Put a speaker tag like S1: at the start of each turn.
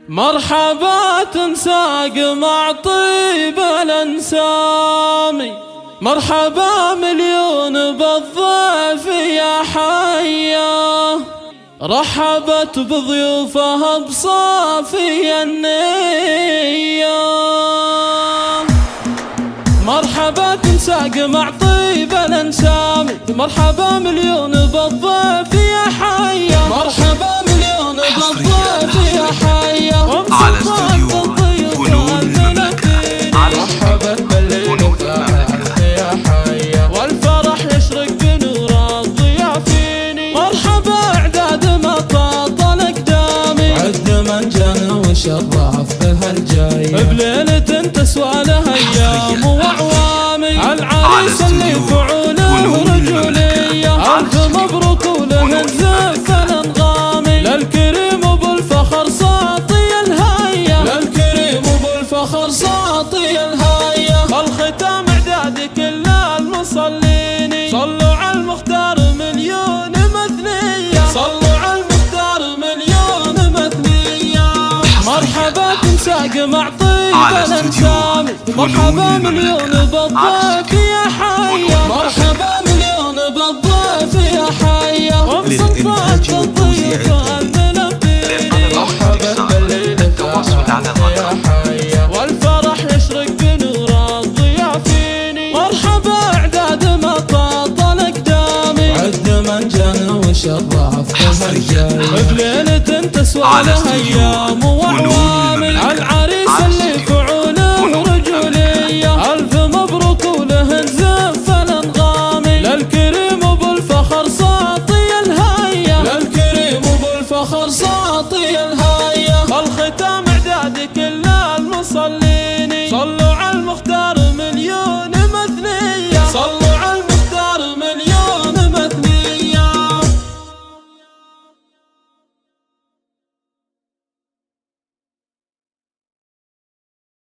S1: مرحبا تنساق مع طيب الانسامي، مرحبا مليون بالضيف يا حيا، رحبت بضيوفها بصافي النية. مرحبا تنساق مع طيب الانسامي، مرحبا مليون بالضيف يا حيا، مرحبا مليون بالضيف يا حيا،
S2: على استوديو فنون المملكة.
S1: رحبت بالليل يا حيا، والفرح يشرق بنور الضيافين. مرحبا اعداد ما طاط الاقدامي، عد من جانا وشرف بها الجاي، بليلة تسوى لها ايام واعوامي. العريس اللي فعوله رجولية، الف مبروك وله الزف الانغامي. للكريم ابو الفخر ساطي الهيا، للكريم ابو الفخر ساطي الهيا. الختام اعداد كل المصلين، صلوا على المختار مليون مثنية، صلوا على المختار مليون مثنية. مرحبا تنساق مع طيب الانسامي، مرحبا مليون بالضيف يا حيا، مرحبا مليون بالضيف يا حيا.
S2: للإنتاج والتوزيع
S1: مرحبا بالليل يا حيا، والفرح يشرق بنور الضيافين. مرحبا اعداد ما طاط الاقدامي، عد من جانا وشرف بها الجاي، بليلة تسوى لها ايام واعوامي. العريس اللي فعوله رجولية، الف مبروك وله الزف الانغامي. للكريم ابو الفخر ساطي الهيا، للكريم ابو الفخر ساطي الهيا. الختام اعداد كل المصلين، صلوا